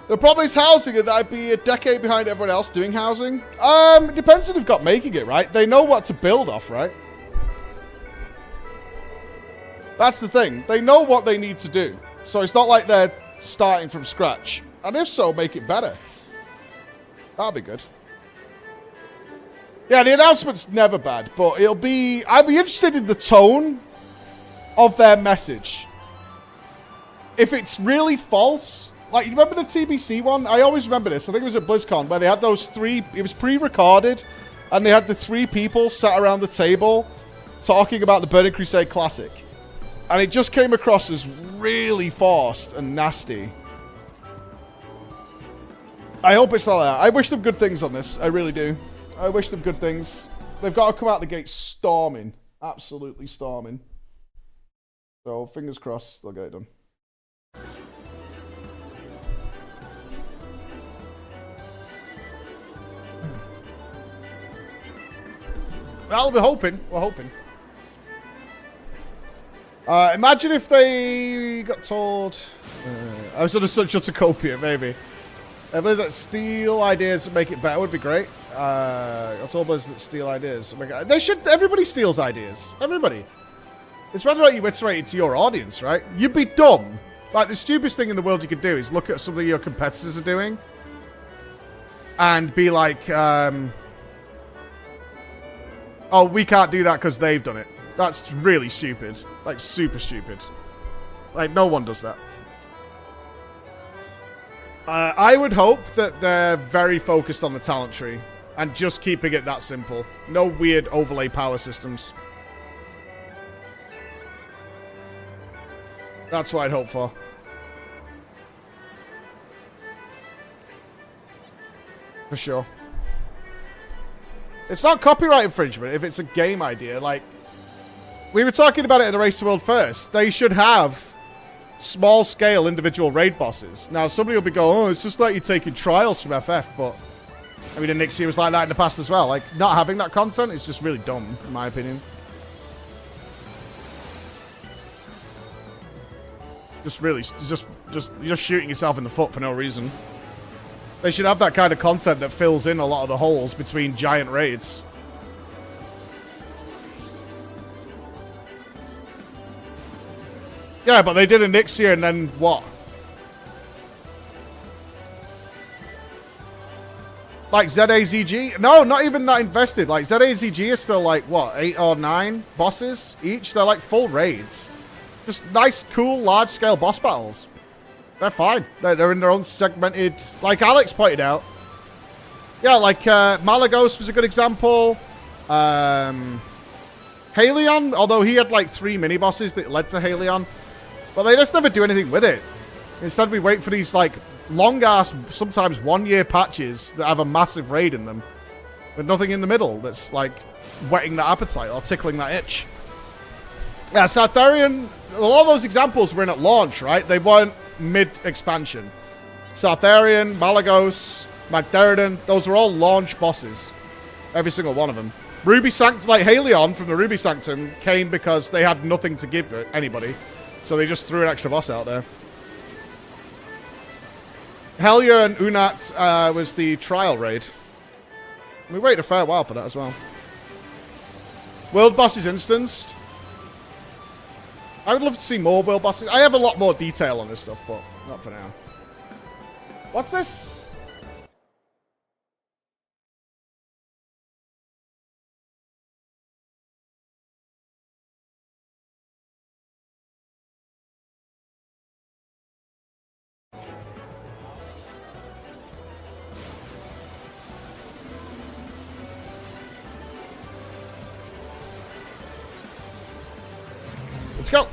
Speaker 1: The problem is housing, and I'd be a decade behind everyone else doing housing. It depends who they've got making it, right? They know what to build off, right? That's the thing. They know what they need to do. So it's not like they're starting from scratch. And if so, make it better. That'll be good. Yeah, the announcement's never bad, but it'll be... I'd be interested in the tone of their message. If it's really false... Like, you remember the TBC one? I always remember this. I think it was at BlizzCon, where they had those 3... It was pre-recorded, and they had the 3 people sat around the table talking about the Burning Crusade Classic. And it just came across as really forced and nasty. I hope it's not like that. I wish them good things on this. I really do. I wish them good things. They've got to come out the gate storming. Absolutely storming. So, fingers crossed, they'll get it done. Well, we're hoping. We're hoping. Imagine if they got told... I was sort of such a copia, maybe. I believe that steal ideas and make it better would be great. That's all those that steal ideas. They should... Everybody steals ideas. Everybody. It's whether or not you iterate it to your audience, right? You'd be dumb. Like, the stupidest thing in the world you could do is look at something your competitors are doing and be like, oh, we can't do that because they've done it. That's really stupid. Like, super stupid. Like, no one does that. I would hope that they're very focused on the talent tree and just keeping it that simple. No weird overlay power systems. That's what I'd hope for. For sure. It's not copyright infringement if it's a game idea. Like, we were talking about it in the Race to World First. They should have small-scale individual raid bosses. Now, somebody will be going, oh, it's just like you're taking trials from FF, but... I mean, Nixie was like that in the past as well. Like, not having that content is just really dumb, in my opinion. Just really, you're shooting yourself in the foot for no reason. They should have that kind of content that fills in a lot of the holes between giant raids. Yeah, but they did a Nixia and then what? Like ZAZG? No, not even that invested. Like ZAZG is still like, what, 8 or 9 bosses each? They're like full raids. Just nice, cool, large-scale boss battles. They're fine. They're in their own segmented... Like Alex pointed out. Yeah, like Malagos was a good example. Halion, although he had like 3 mini-bosses that led to Halion. But they just never do anything with it. Instead, we wait for these like long-ass, sometimes 1-year patches that have a massive raid in them. With nothing in the middle that's like whetting that appetite or tickling that itch. Yeah, Sartharian, a lot of those examples were in at launch, right? They weren't mid-expansion. Sartharian, Malagos, Magtheridon, those were all launch bosses. Every single one of them. Ruby Sanctum, like Halion from the Ruby Sanctum, came because they had nothing to give anybody. So they just threw an extra boss out there. Helya and Unat was the trial raid. We waited a fair while for that as well. World bosses instanced. I would love to see more world bosses. I have a lot more detail on this stuff, but not for now. What's this? Let's go.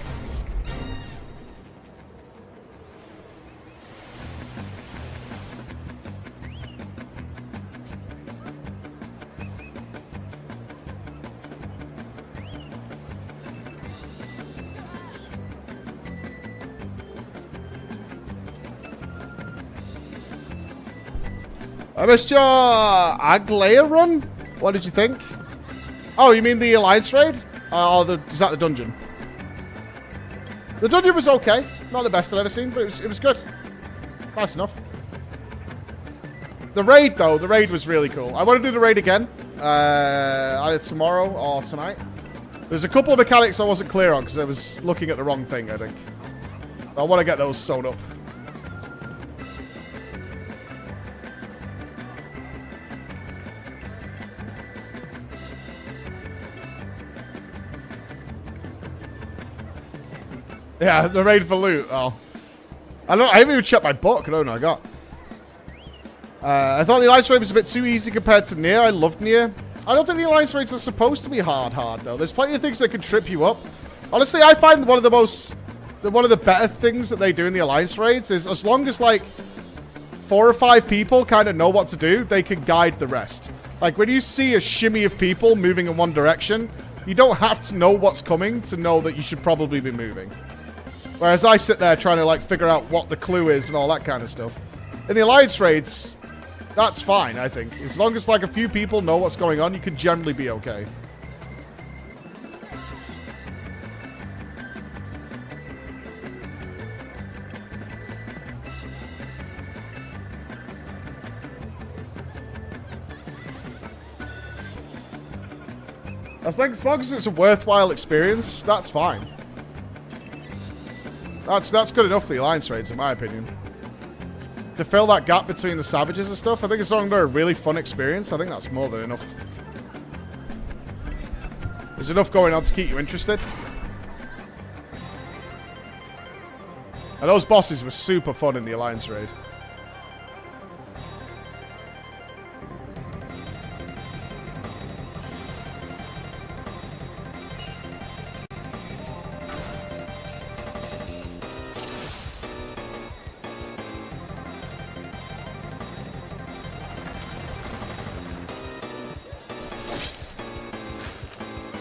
Speaker 1: I missed your Aglaya run? What did you think? Oh, you mean the Alliance raid? Is that the dungeon? The dungeon was okay. Not the best I've ever seen, but it was good. Nice enough. The raid, though, the raid was really cool. I want to do the raid again. Either tomorrow or tonight. There's a couple of mechanics I wasn't clear on because I was looking at the wrong thing, I think. I want to get those sewn up. Yeah, the raid for loot. Oh. I haven't even checked my book. I don't know I got. I thought the Alliance raid was a bit too easy compared to Nier. I loved Nier. I don't think the Alliance raids are supposed to be hard, though. There's plenty of things that can trip you up. Honestly, I find one of the better things that they do in the Alliance raids is as long as, like, 4 or 5 people kind of know what to do, they can guide the rest. Like, when you see a shimmy of people moving in one direction, you don't have to know what's coming to know that you should probably be moving. Whereas I sit there trying to, like, figure out what the clue is and all that kind of stuff. In the Alliance raids, that's fine, I think. As long as, like, a few people know what's going on, you can generally be okay. I think as long as it's a worthwhile experience, that's fine. That's good enough for the Alliance raids, in my opinion. To fill that gap between the savages and stuff, I think as long as they're a really fun experience, I think that's more than enough. There's enough going on to keep you interested. And those bosses were super fun in the Alliance raid.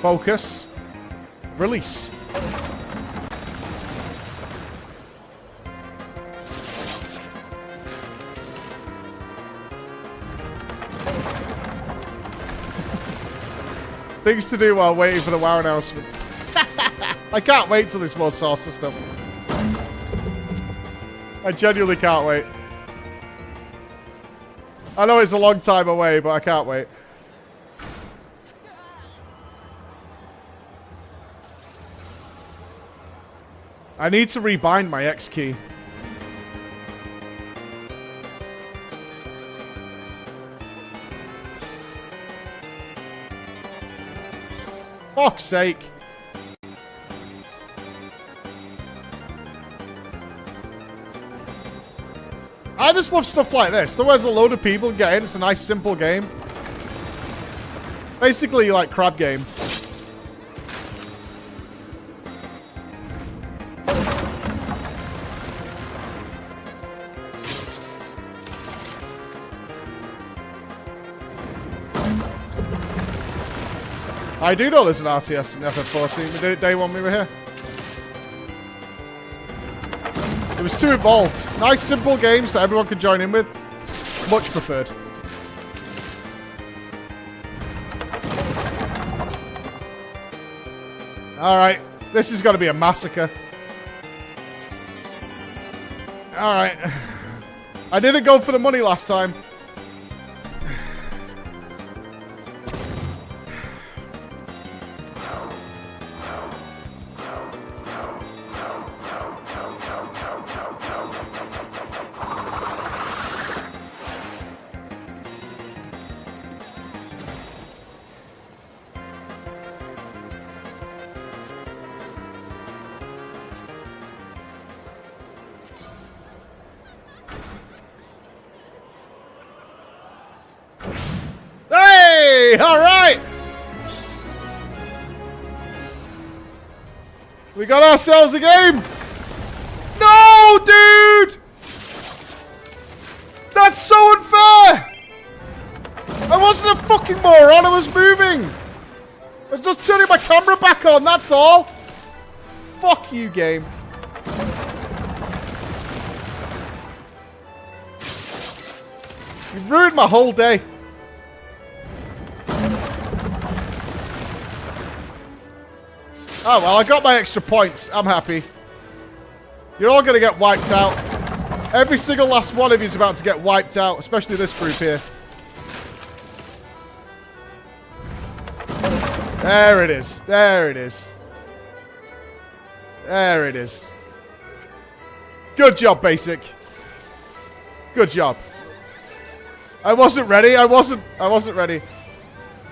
Speaker 1: Focus. Release. Things to do while waiting for the WoW announcement. I can't wait till there's more saucer stuff. I genuinely can't wait. I know it's a long time away, but I can't wait. I need to rebind my X key. Fuck's sake. I just love stuff like this. Otherwise, a load of people get in. It's a nice, simple game. Basically, like crab game. I do know there's an RTS in FF14. We did it day one we were here. It was too involved. Nice, simple games that everyone could join in with. Much preferred. Alright. This is going to be a massacre. Alright. I didn't go for the money last time. All right. We got ourselves a game. No, dude. That's so unfair. I wasn't a fucking moron. I was moving. I was just turning my camera back on. That's all. Fuck you, game. You ruined my whole day. Oh, well, I got my extra points. I'm happy. You're all going to get wiped out. Every single last one of you is about to get wiped out, especially this group here. There it is. There it is. There it is. Good job, Basic. Good job. I wasn't ready. I wasn't ready.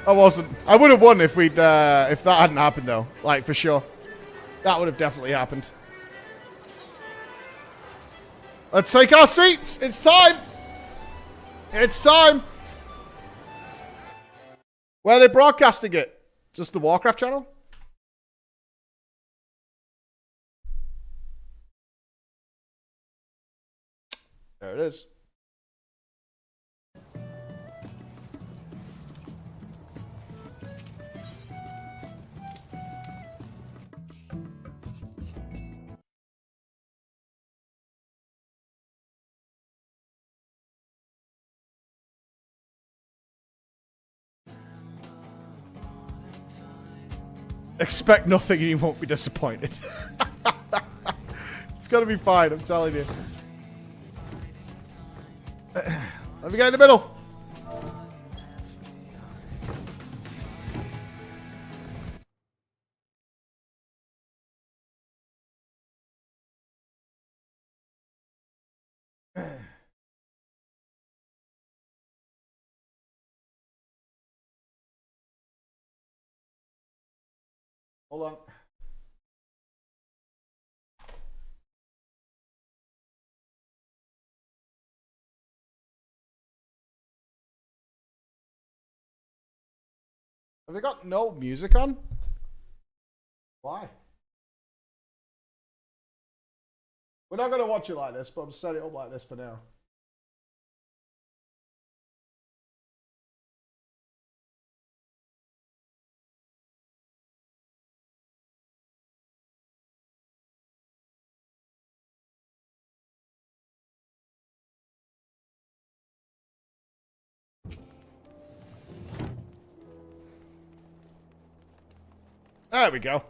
Speaker 1: I wasn't. I would have won if we'd if that hadn't happened though. Like for sure. That would have definitely happened. Let's take our seats. It's time. It's time. Where are they broadcasting it? Just the Warcraft channel? There it is. Expect nothing and you won't be disappointed. It's gonna be fine, I'm telling you. Let me get in the middle. Hold on. Have they got no music on? Why? We're not going to watch it like this, but I'm setting it up like this for now. There we go.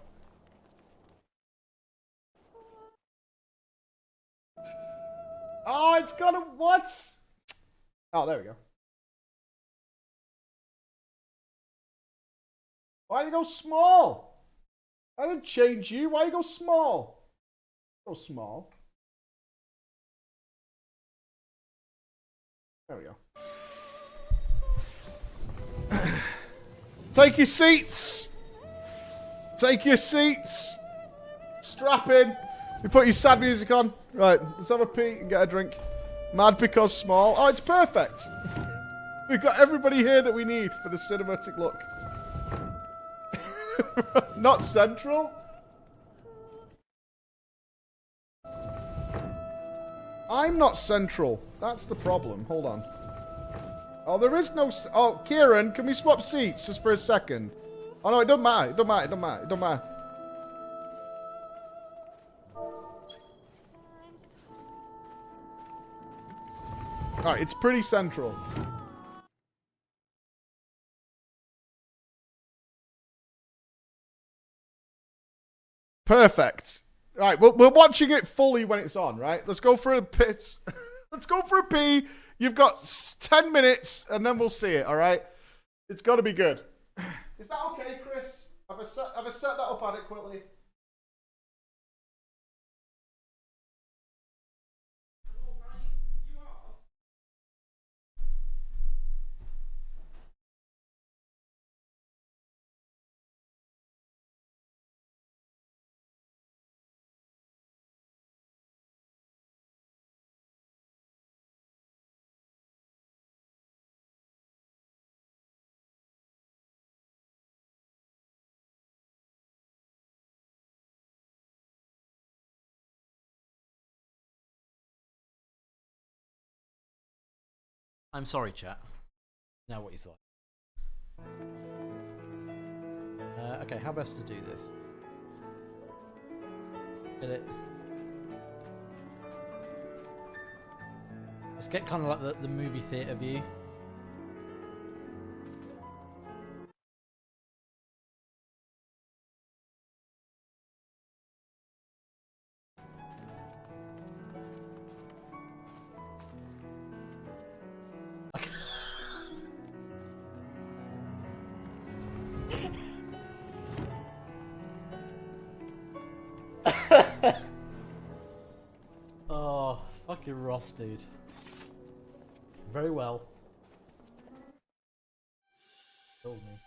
Speaker 1: Oh, it's got a what? Oh, there we go. Why you go small? I didn't change you. Why you go small? Go small. There we go. Take your seats. Take your seats. Strap in. You put your sad music on. Right, let's have a pee and get a drink. Mad because small. Oh, it's perfect. We've got everybody here that we need for the cinematic look. Not central. I'm not central. That's the problem. Hold on. Oh, there is no... Oh, Kieran, can we swap seats just for a second? Oh, no, it doesn't matter. It doesn't matter. It doesn't matter. It doesn't matter. Alright, it's pretty central. Perfect. Right, we're watching it fully when it's on, right? Let's go for a piss. Let's go for a pee. You've got 10 minutes, and then we'll see it, alright? It's got to be good. Is that okay, Chris? Have I set that up adequately?
Speaker 6: I'm sorry, chat. Now what he's like. Okay, how best to do this? Get it? Let's get kind of like the movie theatre view. Oh, fucking Ross, dude. Very well. Told me.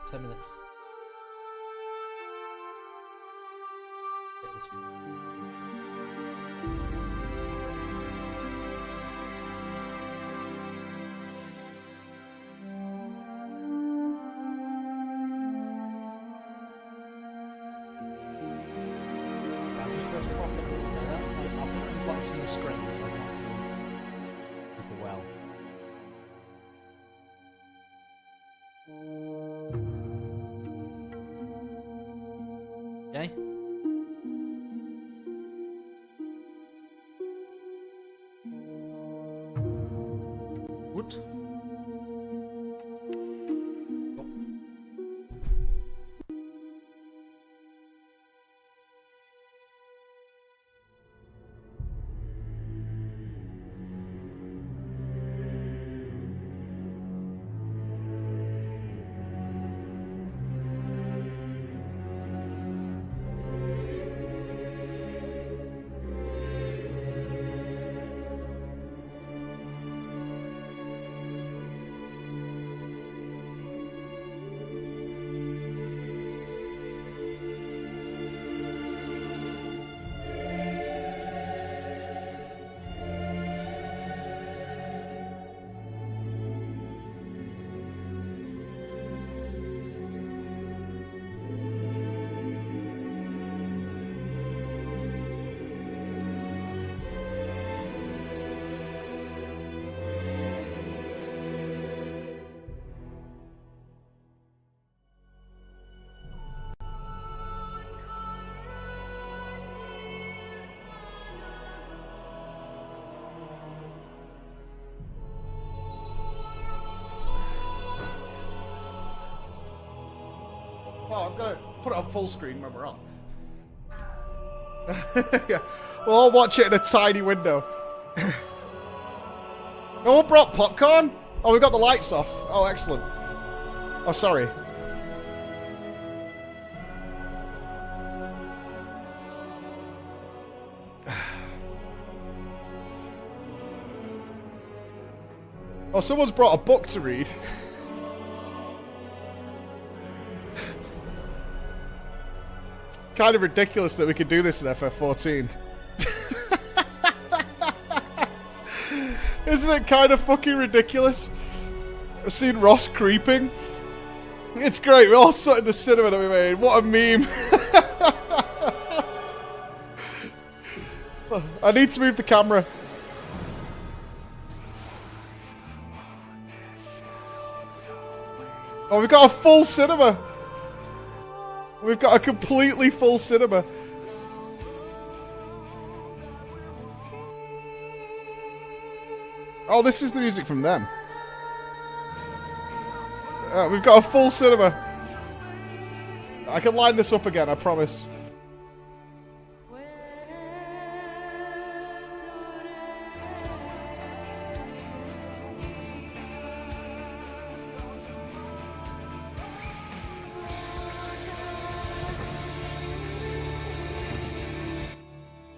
Speaker 6: 10 minutes. Get this. Small screen, so I can't see people well. Okay. What? Oh.
Speaker 1: Oh, I'm gonna put it on full screen when we're on. Yeah, we'll all watch it in a tiny window. No one brought popcorn? Oh, we got the lights off. Oh, excellent. Oh, sorry. Oh, someone's brought a book to read. Kind of ridiculous that we could do this in FF14. Isn't it kind of fucking ridiculous? I've seen Ross creeping. It's great. We're all sat in the cinema that we made. What a meme. I need to move the camera. Oh, we've got a full cinema. We've got a completely full cinema. Oh, this is the music from them. We've got a full cinema. I can line this up again, I promise.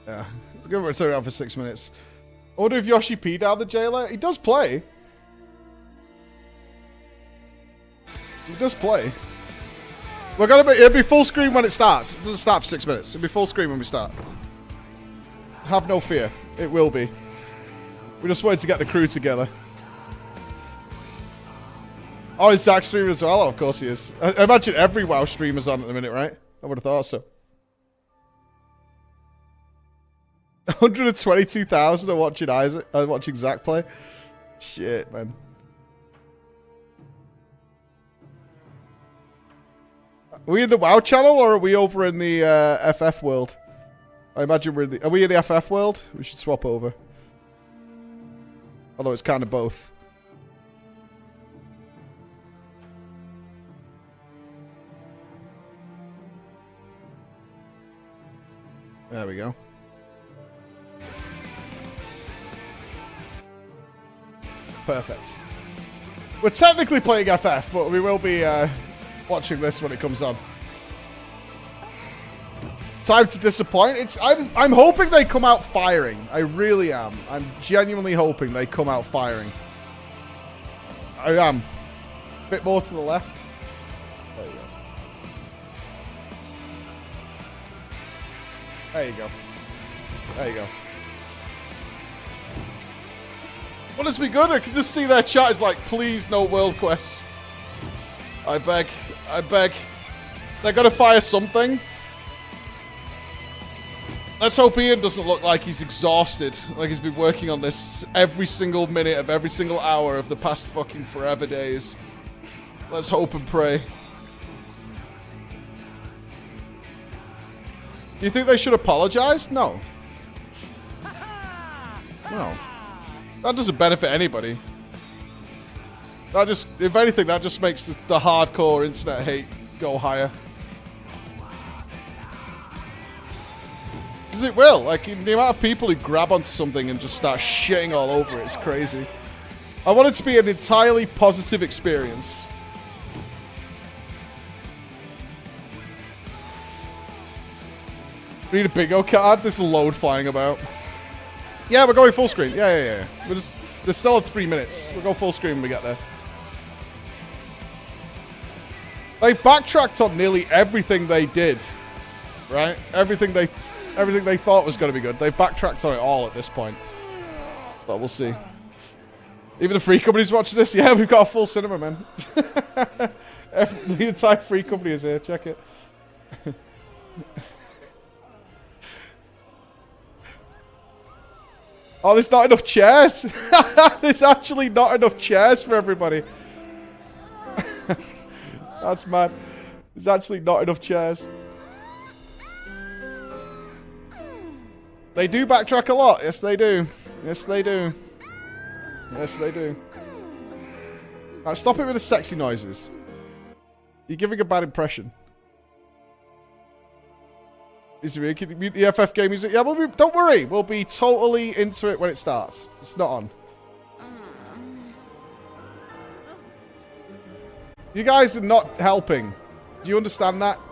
Speaker 1: Yeah, it's good. We're sorry out for 6 minutes. I wonder if Yoshi P down the jailer. He does play. He does play. We're gonna be. It'll be full screen when it starts. It doesn't start for 6 minutes. It'll be full screen when we start. Have no fear. It will be. We just wanted to get the crew together. Oh, is Zach streaming as well? Oh, of course he is. I imagine every WoW streamer's on at the minute, right? I would have thought so. 122,000 are watching watching Zach play. Shit, man. Are we in the WoW channel or are we over in the FF world? I imagine we're in the... Are we in the FF world? We should swap over. Although it's kind of both. There we go. Perfect. We're technically playing FF, but we will be watching this when it comes on. Time to disappoint. I'm hoping they come out firing. I really am. I'm genuinely hoping they come out firing. I am. A bit more to the left. There you go. There you go. There you go. Well, it's been good. I can just see their chat is like, please, no world quests. I beg. I beg. They're going to fire something. Let's hope Ian doesn't look like he's exhausted. Like he's been working on this every single minute of every single hour of the past fucking forever days. Let's hope and pray. Do you think they should apologize? No. No. That doesn't benefit anybody. That just, if anything, that just makes the hardcore internet hate go higher. Because it will. Like, the amount of people who grab onto something and just start shitting all over it is crazy. I want it to be an entirely positive experience. We need a bingo card? There's a load flying about. Yeah, we're going full screen. Yeah. We're just, there's still 3 minutes. We'll go full screen when we get there. They've backtracked on nearly everything they did. Right? Everything they thought was going to be good. They've backtracked on it all at this point. But we'll see. Even the free company's watching this? Yeah, we've got a full cinema, man. The entire free company is here. Check it. Oh, there's not enough chairs. There's actually not enough chairs for everybody. That's mad. There's actually not enough chairs. They do backtrack a lot. Yes, they do. Yes, they do. Yes, they do. Alright, stop it with the sexy noises. You're giving a bad impression. Is it? Can you mute the FF game music? Yeah, don't worry. We'll be totally into it when it starts. It's not on. You guys are not helping. Do you understand that?